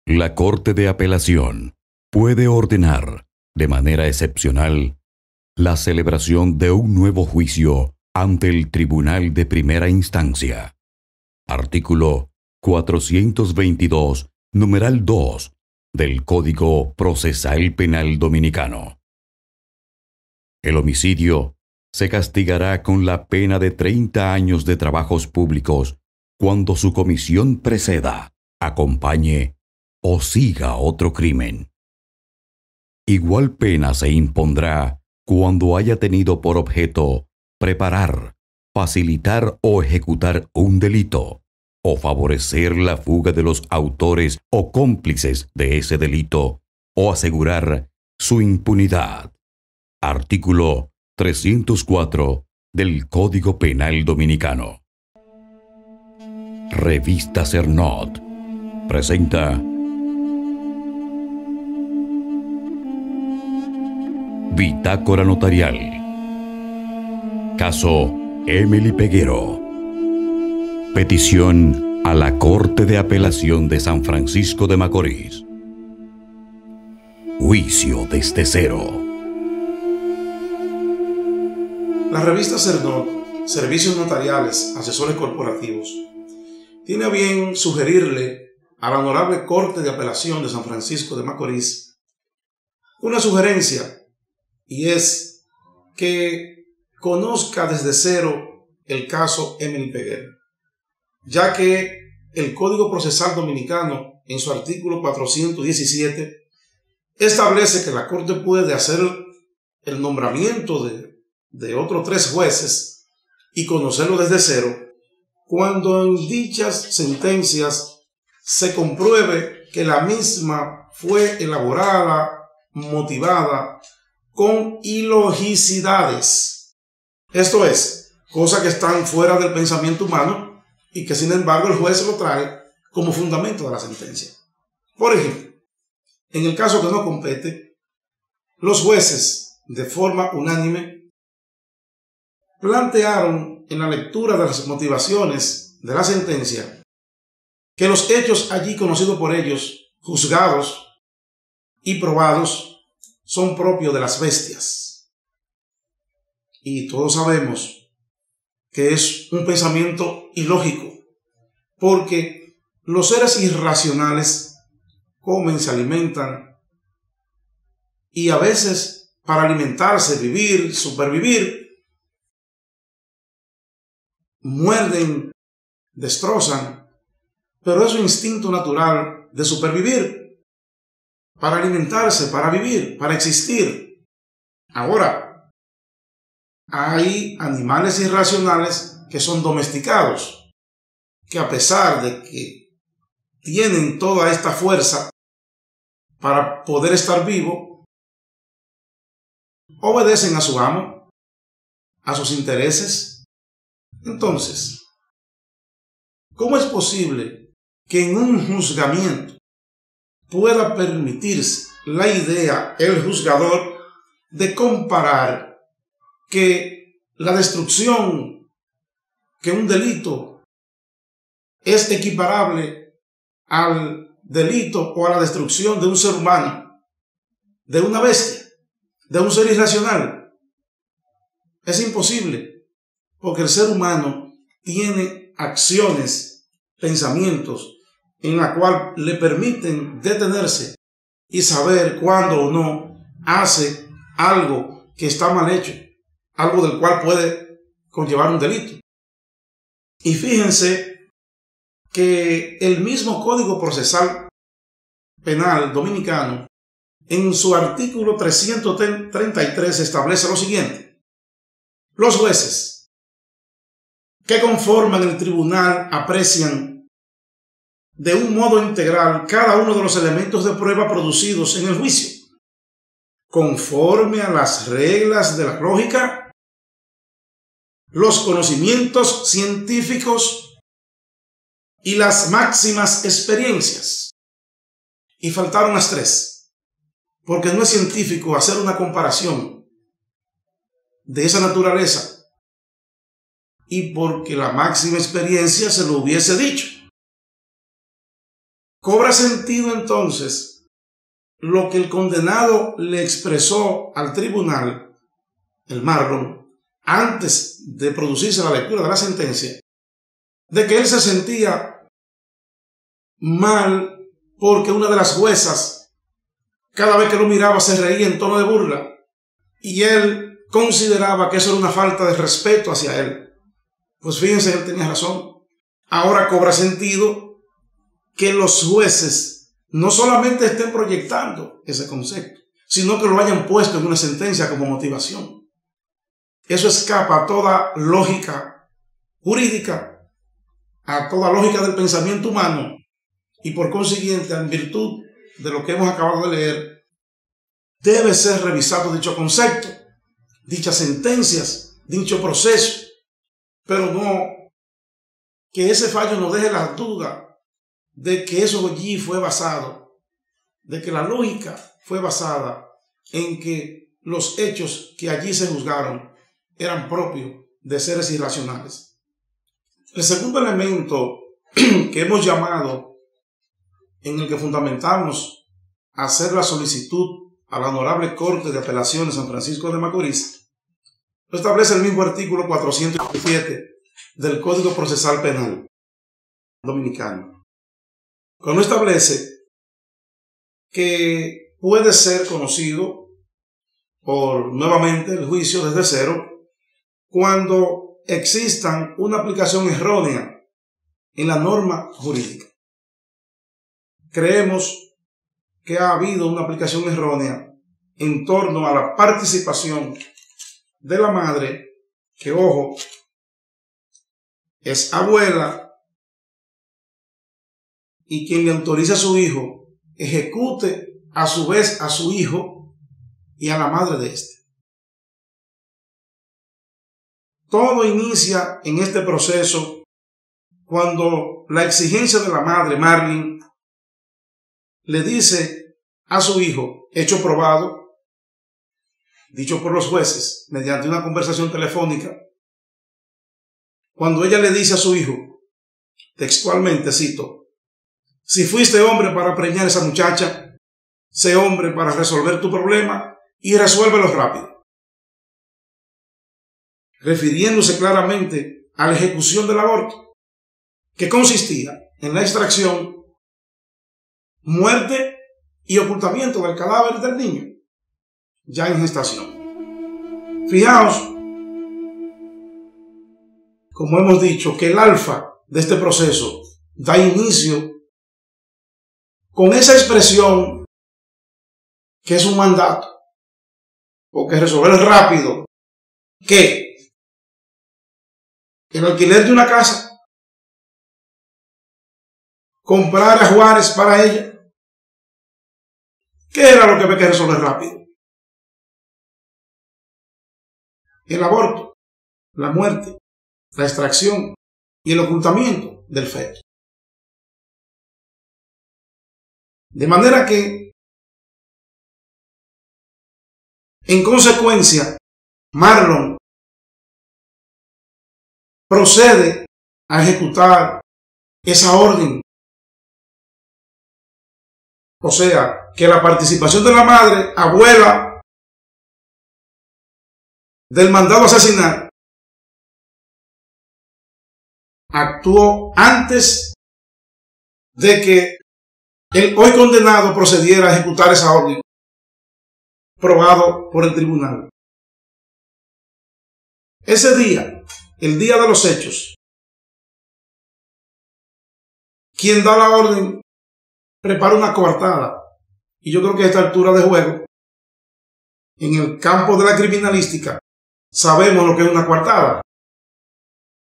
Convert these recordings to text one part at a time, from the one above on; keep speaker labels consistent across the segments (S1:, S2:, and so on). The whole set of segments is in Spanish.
S1: La Corte de Apelación puede ordenar, de manera excepcional, la celebración de un nuevo juicio ante el Tribunal de Primera Instancia. Artículo 422, numeral 2, del Código Procesal Penal Dominicano. El homicidio se castigará con la pena de 30 años de trabajos públicos cuando su comisión preceda, acompañe o siga otro crimen. Igual pena se impondrá cuando haya tenido por objeto preparar, facilitar o ejecutar un delito, o favorecer la fuga de los autores o cómplices de ese delito, o asegurar su impunidad. Artículo 304 del Código Penal Dominicano. Revista Cernot presenta Bitácora Notarial. Caso Emily Peguero. Petición a la Corte de Apelación de San Francisco de Macorís. Juicio desde cero.
S2: La revista Cernot, Servicios Notariales, Asesores Corporativos, tiene a bien sugerirle a la Honorable Corte de Apelación de San Francisco de Macorís una sugerencia, y es que conozca desde cero el caso Emily Peguero, ya que el Código Procesal Dominicano, en su artículo 417, establece que la Corte puede hacer el nombramiento de otros 3 jueces y conocerlo desde cero cuando en dichas sentencias se compruebe que la misma fue elaborada, motivada con ilogicidades. Esto es, cosas que están fuera del pensamiento humano y que sin embargo el juez lo trae como fundamento de la sentencia. Por ejemplo, en el caso que no compete, los jueces, de forma unánime, plantearon en la lectura de las motivaciones de la sentencia que los hechos allí conocidos por ellos, juzgados y probados, son propios de las bestias. Y todos sabemos que es un pensamiento ilógico, porque los seres irracionales comen, se alimentan, y a veces para alimentarse, vivir, supervivir, muerden, destrozan, pero es su instinto natural de supervivir, para alimentarse, para vivir, para existir. Ahora, hay animales irracionales que son domesticados, que a pesar de que tienen toda esta fuerza para poder estar vivo, obedecen a su amo, a sus intereses. Entonces, ¿cómo es posible que en un juzgamiento pueda permitirse la idea, el juzgador, de comparar que la destrucción, que un delito es equiparable al delito o a la destrucción de un ser humano, de una bestia, de un ser irracional? Es imposible, porque el ser humano tiene acciones, pensamientos, en la cual le permiten detenerse y saber cuándo o no hace algo que está mal hecho, algo del cual puede conllevar un delito. Y fíjense que el mismo Código Procesal Penal Dominicano, en su artículo 333, establece lo siguiente: los jueces que conforman el tribunal aprecian de un modo integral cada uno de los elementos de prueba producidos en el juicio, conforme a las reglas de la lógica, los conocimientos científicos y las máximas experiencias. Y faltaron las 3, porque no es científico hacer una comparación de esa naturaleza y porque la máxima experiencia se lo hubiese dicho. Cobra sentido entonces lo que el condenado le expresó al tribunal, el Marlon, antes de producirse la lectura de la sentencia, de que él se sentía mal porque una de las juezas, cada vez que lo miraba, se reía en tono de burla, y él consideraba que eso era una falta de respeto hacia él. Pues fíjense, él tenía razón. Ahora cobra sentido que los jueces no solamente estén proyectando ese concepto, sino que lo hayan puesto en una sentencia como motivación. Eso escapa a toda lógica jurídica, a toda lógica del pensamiento humano, y por consiguiente, en virtud de lo que hemos acabado de leer, debe ser revisado dicho concepto, dichas sentencias, dicho proceso, pero no que ese fallo nos deje la duda de que eso allí fue basado, de que la lógica fue basada en que los hechos que allí se juzgaron eran propios de seres irracionales. El segundo elemento que hemos llamado, en el que fundamentamos hacer la solicitud a la Honorable Corte de Apelaciones de San Francisco de Macorís, lo establece el mismo artículo 407 del Código Procesal Penal Dominicano, cuando establece que puede ser conocido por nuevamente el juicio desde cero cuando existan una aplicación errónea en la norma jurídica. Creemos que ha habido una aplicación errónea en torno a la participación de la madre, que, ojo, es abuela, y quien le autoriza a su hijo ejecute a su vez a su hijo y a la madre de éste. Todo inicia en este proceso cuando la exigencia de la madre, Marlene, le dice a su hijo, hecho probado, dicho por los jueces mediante una conversación telefónica, cuando ella le dice a su hijo, textualmente cito, si fuiste hombre para preñar a esa muchacha, sé hombre para resolver tu problema y resuélvelo rápido. Refiriéndose claramente a la ejecución del aborto, que consistía en la extracción, muerte y ocultamiento del cadáver del niño, ya en gestación. Fijaos, como hemos dicho, que el alfa de este proceso da inicio con esa expresión que es un mandato, porque resolver rápido, que el alquiler de una casa, comprar a Juárez para ella, ¿qué era lo que había que resolver rápido? El aborto, la muerte, la extracción y el ocultamiento del feto. De manera que, en consecuencia, Marlon procede a ejecutar esa orden. O sea, que la participación de la madre, abuela del mandado a asesinar, actuó antes de que el hoy condenado procediera a ejecutar esa orden, probado por el tribunal. Ese día, el día de los hechos, quien da la orden prepara una coartada, y yo creo que a esta altura de juego, en el campo de la criminalística, sabemos lo que es una coartada.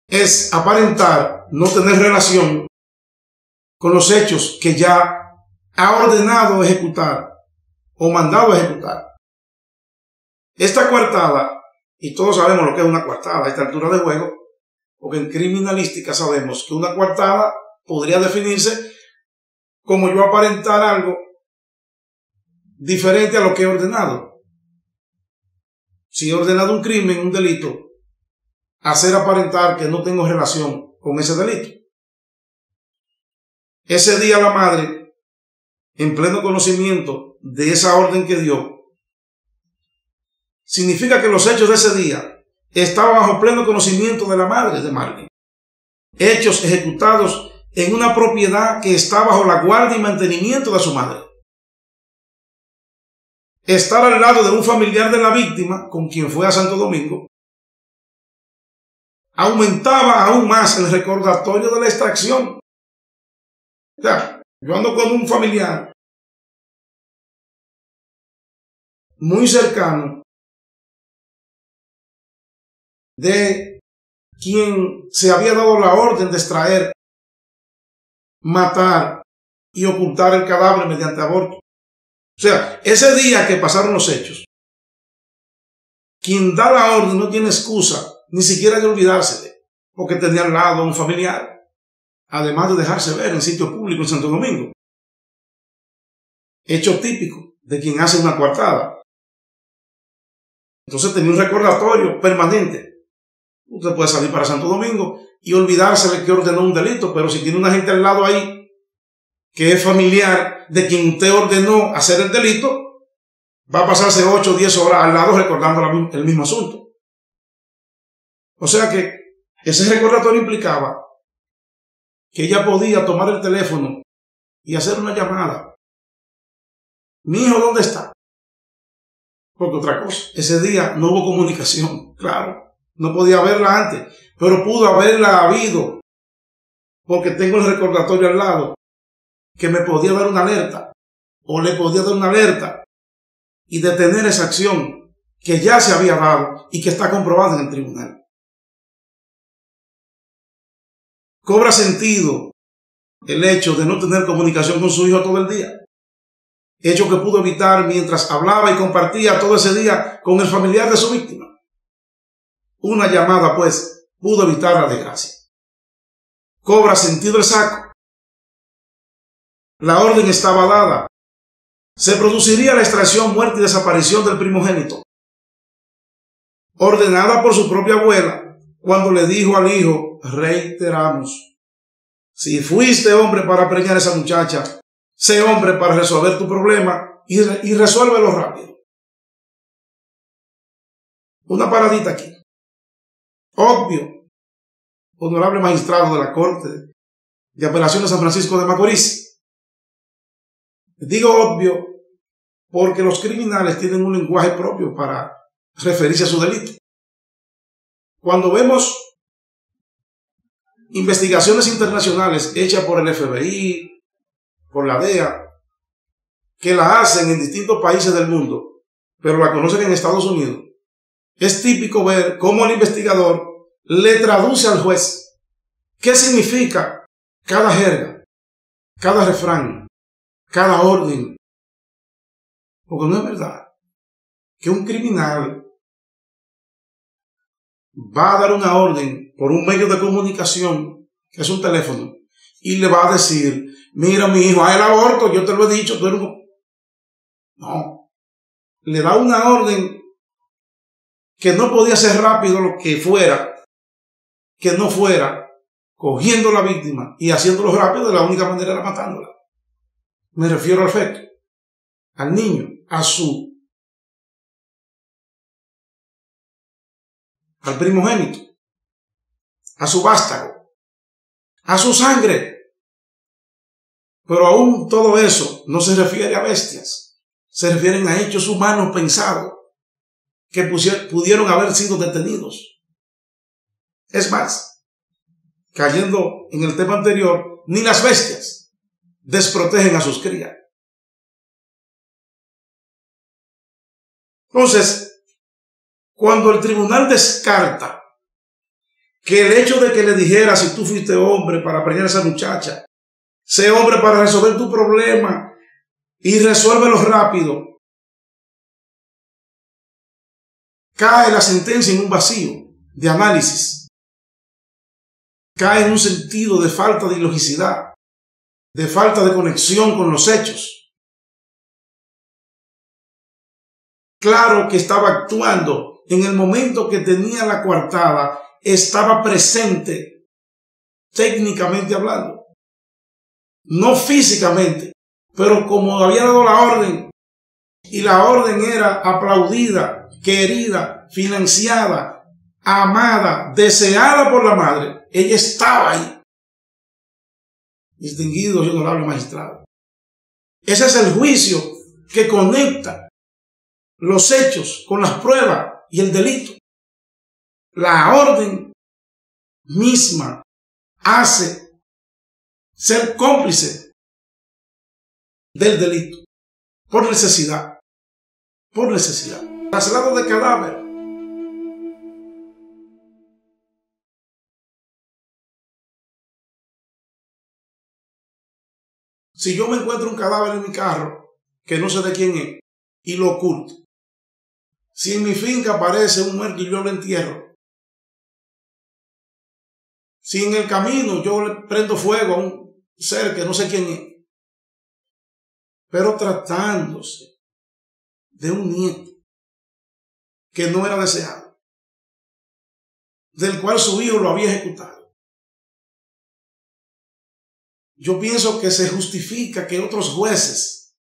S2: Es aparentar no tener relación con los hechos que ya ha ordenado ejecutar o mandado ejecutar. Esta coartada, y todos sabemos lo que es una coartada a esta altura de juego, porque en criminalística sabemos que una coartada podría definirse como yo aparentar algo diferente a lo que he ordenado. Si he ordenado un crimen, un delito, hacer aparentar que no tengo relación con ese delito. Ese día la madre en pleno conocimiento de esa orden que dio, significa que los hechos de ese día estaban bajo pleno conocimiento de la madre de Marlene. Hechos ejecutados en una propiedad que está bajo la guardia y mantenimiento de su madre. Estar al lado de un familiar de la víctima, con quien fue a Santo Domingo, aumentaba aún más el recordatorio de la extracción. O sea, yo ando con un familiar muy cercano de quien se había dado la orden de extraer, matar y ocultar el cadáver mediante aborto. O sea, ese día que pasaron los hechos, quien da la orden no tiene excusa ni siquiera de olvidársele, porque tenía al lado a un familiar, además de dejarse ver en sitio público en Santo Domingo. Hecho típico de quien hace una coartada. Entonces tenía un recordatorio permanente. Usted puede salir para Santo Domingo y olvidarse de que ordenó un delito, pero si tiene una gente al lado ahí que es familiar de quien usted ordenó hacer el delito, va a pasarse 8 o 10 horas al lado recordando el mismo asunto. O sea que ese recordatorio implicaba que ella podía tomar el teléfono y hacer una llamada. Mi hijo, ¿dónde está? Porque otra cosa, ese día no hubo comunicación, claro. No podía verla antes, pero pudo haberla habido, porque tengo el recordatorio al lado, que me podía dar una alerta, o le podía dar una alerta, y detener esa acción que ya se había dado y que está comprobada en el tribunal. Cobra sentido el hecho de no tener comunicación con su hijo todo el día, hecho que pudo evitar mientras hablaba y compartía todo ese día con el familiar de su víctima. Una llamada, pues, pudo evitar la desgracia. Cobra sentido el saco. La orden estaba dada. Se produciría la extracción, muerte y desaparición del primogénito, ordenada por su propia abuela, cuando le dijo al hijo: reiteramos, si fuiste hombre para preñar a esa muchacha, sé hombre para resolver tu problema y resuélvelo rápido. Una paradita aquí. Obvio, honorable magistrado de la Corte de Apelación de San Francisco de Macorís. Digo obvio porque los criminales tienen un lenguaje propio para referirse a su delito. Cuando vemos investigaciones internacionales hechas por el FBI, por la DEA, que la hacen en distintos países del mundo, pero la conocen en Estados Unidos, es típico ver cómo el investigador le traduce al juez qué significa cada jerga, cada refrán, cada orden. Porque no es verdad que un criminal va a dar una orden por un medio de comunicación, que es un teléfono, y le va a decir: mira, mi hijo, haz el aborto, yo te lo he dicho, tú eres un... No. Le da una orden que no podía ser rápido lo que fuera, que no fuera cogiendo a la víctima y haciéndolo rápido. De la única manera era matándola. Me refiero al feto, al niño, al primogénito, a su vástago, a su sangre. Pero aún todo eso no se refiere a bestias, se refieren a hechos humanos pensados que pudieron haber sido detenidos. Es más, cayendo en el tema anterior, ni las bestias desprotegen a sus crías. Entonces, cuando el tribunal descarta que el hecho de que le dijera: si tú fuiste hombre para preñar a esa muchacha, sé hombre para resolver tu problema y resuélvelo rápido, cae la sentencia en un vacío de análisis, cae en un sentido de falta de ilogicidad, de falta de conexión con los hechos. Claro que estaba actuando en el momento que tenía la coartada, estaba presente técnicamente hablando, no físicamente, Pero como había dado la orden, y la orden era aplaudida, querida, financiada, amada, deseada por la madre, ella estaba ahí. Distinguido y honorable magistrado. Ese es el juicio que conecta los hechos con las pruebas y el delito. La orden misma hace ser cómplice del delito por necesidad. Por necesidad. Traslado de cadáver. Si yo me encuentro un cadáver en mi carro que no sé de quién es y lo oculto, si en mi finca aparece un muerto y yo lo entierro, si en el camino yo le prendo fuego a un ser que no sé quién es, pero tratándose de un nieto que no era deseado, del cual su hijo lo había ejecutado, yo pienso que se justifica que otros jueces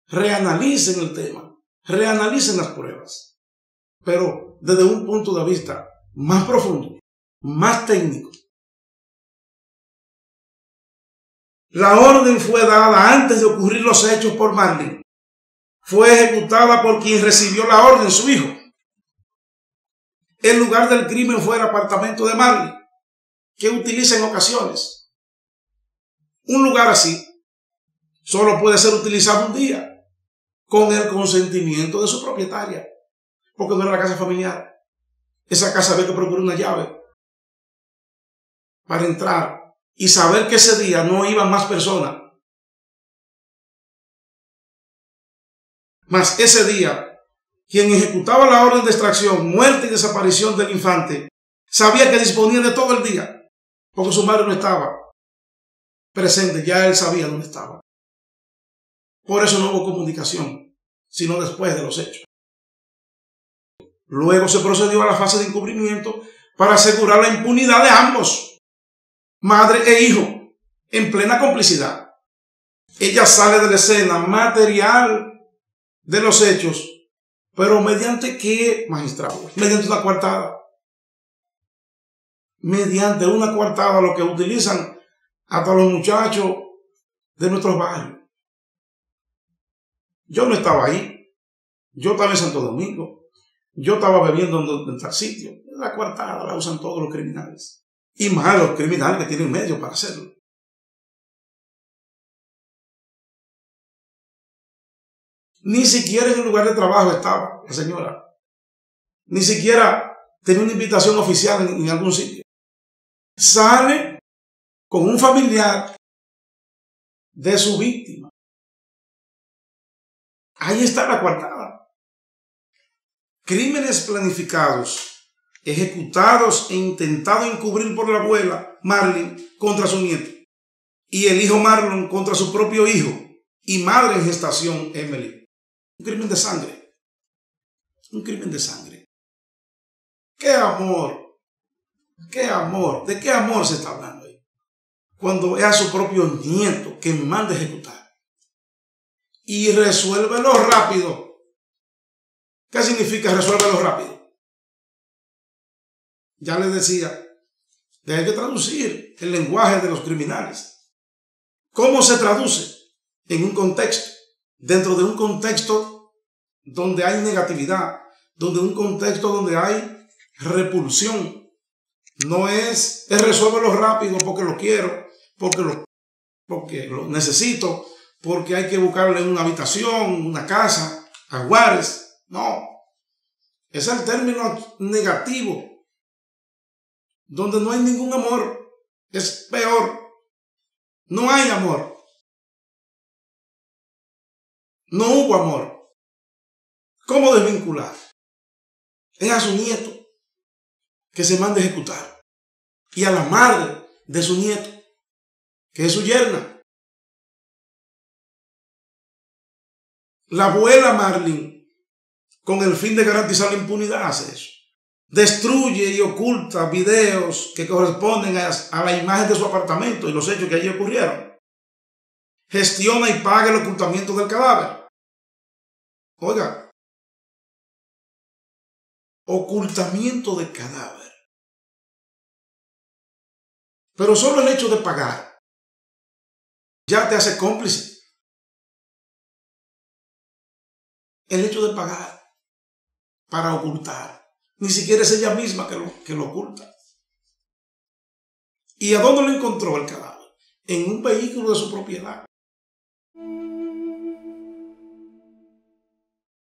S2: reanalicen el tema, reanalicen las pruebas, pero desde un punto de vista más profundo, más técnico. La orden fue dada antes de ocurrir los hechos por Marlin. Fue ejecutada por quien recibió la orden, su hijo. El lugar del crimen fue el apartamento de Marlin, que utiliza en ocasiones. Un lugar así solo puede ser utilizado un día con el consentimiento de su propietaria, porque no era la casa familiar. Esa casa había que procurar una llave para entrar y saber que ese día no iban más personas. Mas ese día, quien ejecutaba la orden de extracción, muerte y desaparición del infante, sabía que disponía de todo el día, porque su madre no estaba presente, ya él sabía dónde estaba. Por eso no hubo comunicación, sino después de los hechos. Luego se procedió a la fase de encubrimiento para asegurar la impunidad de ambos, madre e hijo, en plena complicidad. Ella sale de la escena material de los hechos, pero ¿mediante qué, magistrado? Mediante una coartada. Mediante una coartada, lo que utilizan hasta los muchachos de nuestros barrios. Yo no estaba ahí. Yo estaba en Santo Domingo. Yo estaba bebiendo en tal sitio. La coartada la usan todos los criminales. Y más los criminales que tienen medios para hacerlo. Ni siquiera en el lugar de trabajo estaba la señora. Ni siquiera tenía una invitación oficial en algún sitio. Sale con un familiar de su víctima. Ahí está la coartada. Crímenes planificados, ejecutados e intentados encubrir por la abuela Marlin contra su nieto. Y el hijo Marlon contra su propio hijo y madre en gestación, Emily. Un crimen de sangre. Un crimen de sangre. ¡Qué amor! ¡Qué amor! ¿De qué amor se está hablando ahí? Cuando es a su propio nieto que manda ejecutar. Y resuélvelo rápido. ¿Qué significa resuélvelo rápido? Ya les decía, hay que traducir el lenguaje de los criminales. ¿Cómo se traduce? En un contexto. Dentro de un contexto donde hay negatividad, donde un contexto donde hay repulsión. No es resuélvelo rápido porque lo quiero, porque lo necesito, porque hay que buscarle una habitación, una casa, aguares. No. Es el término negativo, donde no hay ningún amor. Es peor. No hay amor. No hubo amor. ¿Cómo desvincular? Es a su nieto que se manda a ejecutar. Y a la madre de su nieto, que es su yerna. La abuela Marlin, con el fin de garantizar la impunidad, hace eso. Destruye y oculta videos que corresponden a la imagen de su apartamento y los hechos que allí ocurrieron. gestiona y paga el ocultamiento del cadáver. Oiga, ocultamiento de cadáver. Pero solo el hecho de pagar ya te hace cómplice. El hecho de pagar para ocultar. Ni siquiera es ella misma que lo oculta. ¿Y a dónde lo encontró el cadáver? En un vehículo de su propiedad.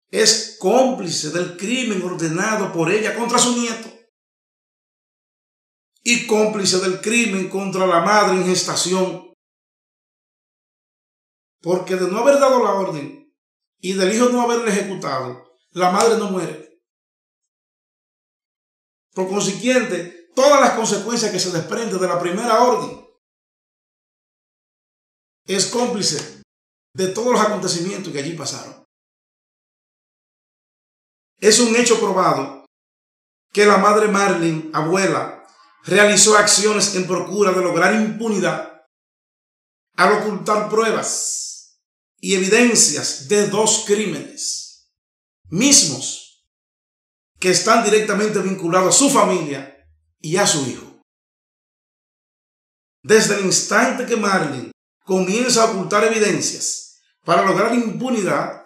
S2: Es cómplice del crimen ordenado por ella contra su nieto. Y cómplice del crimen contra la madre en gestación. Porque de no haber dado la orden y del hijo no haberle ejecutado, la madre no muere. Por consiguiente, todas las consecuencias que se desprenden de la primera orden es cómplice de todos los acontecimientos que allí pasaron. Es un hecho probado que la madre Marlene, abuela, realizó acciones en procura de lograr impunidad al ocultar pruebas y evidencias de 2 crímenes mismos que están directamente vinculados a su familia y a su hijo. Desde el instante que Marlene comienza a ocultar evidencias para lograr impunidad,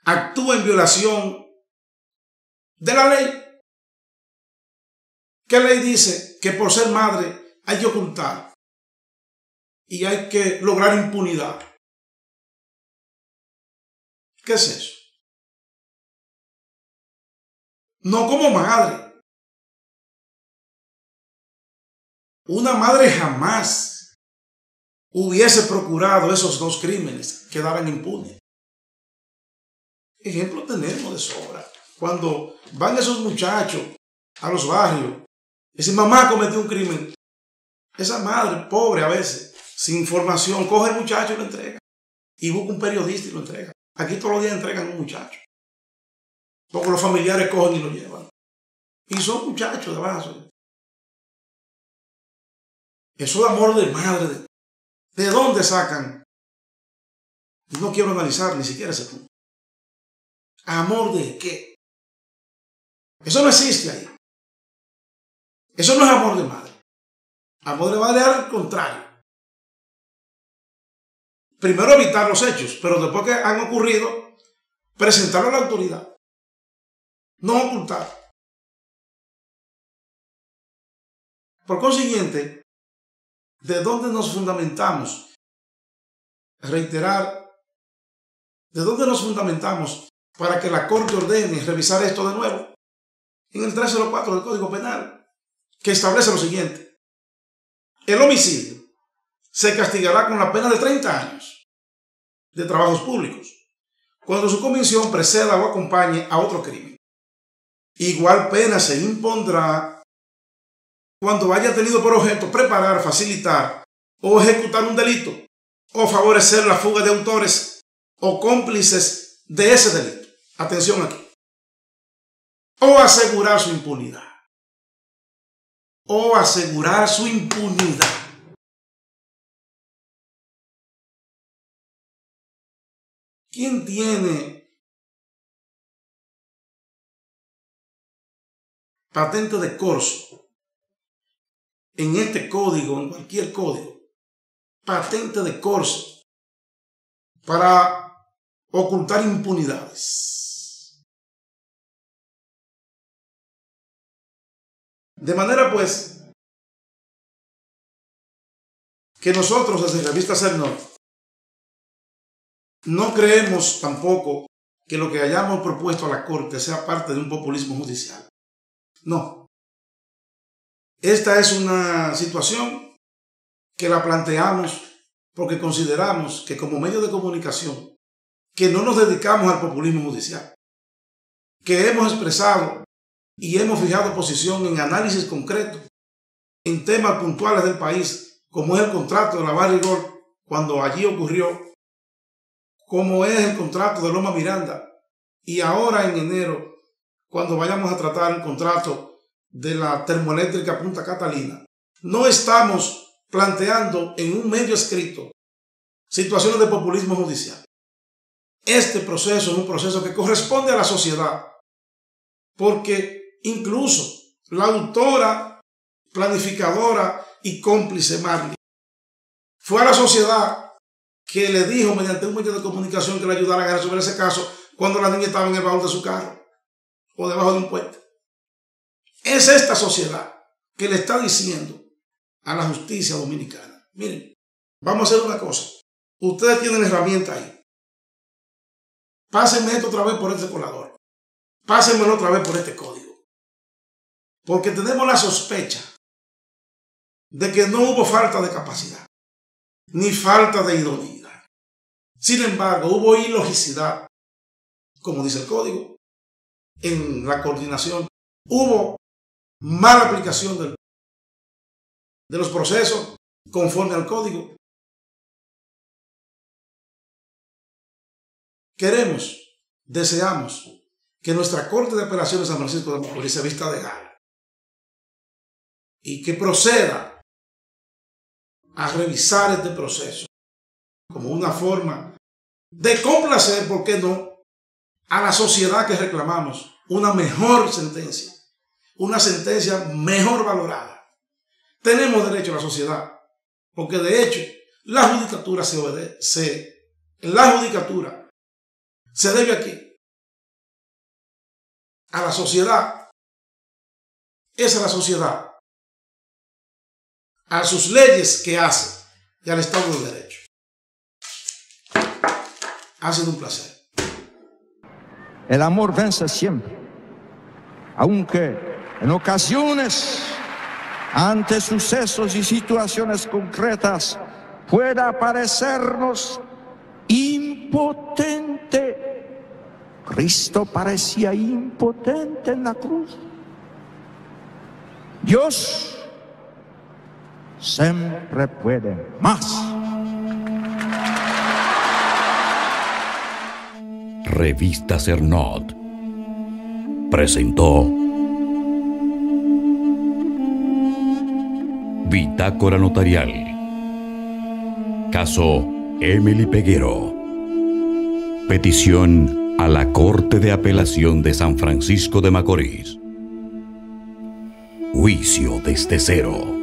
S2: actúa en violación de la ley. ¿Qué ley dice? Que por ser madre hay que ocultar y hay que lograr impunidad. ¿Qué es eso? No como madre. Una madre jamás hubiese procurado esos 2 crímenes quedaran impunes. Ejemplo tenemos de sobra. Cuando van esos muchachos a los barrios, dicen, mamá cometió un crimen. Esa madre, pobre a veces, sin información, coge al muchacho y lo entrega. Y busca un periodista y lo entrega. Aquí todos los días entregan un muchacho. Porque los familiares cogen y lo llevan. Y son muchachos de vaso. Eso de amor de madre. ¿De dónde sacan? No quiero analizar ni siquiera ese punto. ¿Amor de qué? Eso no existe ahí. Eso no es amor de madre. Amor de madre es al contrario. Primero evitar los hechos, pero después que han ocurrido, presentarlo a la autoridad. No ocultar. Por consiguiente, ¿de dónde nos fundamentamos? Reiterar, ¿de dónde nos fundamentamos para que la Corte ordene revisar esto de nuevo? En el 304 del Código Penal, que establece lo siguiente. El homicidio se castigará con la pena de 30 años de trabajos públicos cuando su comisión preceda o acompañe a otro crimen. Igual pena se impondrá cuando haya tenido por objeto preparar, facilitar o ejecutar un delito o favorecer la fuga de autores o cómplices de ese delito. Atención aquí. O asegurar su impunidad. O asegurar su impunidad. ¿Quién tiene patente de corso en este código, en cualquier código? Patente de corso para ocultar impunidades. De manera pues que nosotros desde Revista Cernor no creemos tampoco que lo que hayamos propuesto a la Corte sea parte de un populismo judicial. No. Esta es una situación que la planteamos porque consideramos que como medio de comunicación, que no nos dedicamos al populismo judicial, que hemos expresado y hemos fijado posición en análisis concreto en temas puntuales del país, como es el contrato de la Barrigol cuando allí ocurrió, como es el contrato de Loma Miranda, y ahora en enero, cuando vayamos a tratar el contrato de la termoeléctrica Punta Catalina. No estamos planteando en un medio escrito situaciones de populismo judicial. Este proceso es un proceso que corresponde a la sociedad, porque incluso la autora, planificadora y cómplice Marley fue a la sociedad que le dijo mediante un medio de comunicación que le ayudara a resolver ese caso cuando la niña estaba en el baúl de su carro o debajo de un puente. Es esta sociedad que le está diciendo a la justicia dominicana: miren, vamos a hacer una cosa. Ustedes tienen herramienta ahí. Pásenme esto otra vez por este colador. Pásenmelo otra vez por este código. Porque tenemos la sospecha de que no hubo falta de capacidad, ni falta de idoneidad. Sin embargo, hubo ilogicidad, como dice el código, en la coordinación. Hubo mala aplicación de los procesos conforme al código. Deseamos que nuestra Corte de Apelaciones de San Francisco de Macorís se vista de gala y que proceda a revisar este proceso como una forma de complacer, ¿por qué no?, a la sociedad que reclamamos una mejor sentencia, una sentencia mejor valorada. Tenemos derecho a la sociedad, porque de hecho la judicatura se debe aquí a la sociedad. Es a la sociedad, a sus leyes que hace y al Estado de Derecho. Ha sido un placer.
S3: El amor vence siempre, aunque en ocasiones, ante sucesos y situaciones concretas, pueda parecernos impotente. Cristo parecía impotente en la cruz. Dios siempre puede más.
S1: Revista Cernot presentó Bitácora Notarial. Caso Emily Peguero. Petición a la Corte de Apelación de San Francisco de Macorís. Juicio desde cero.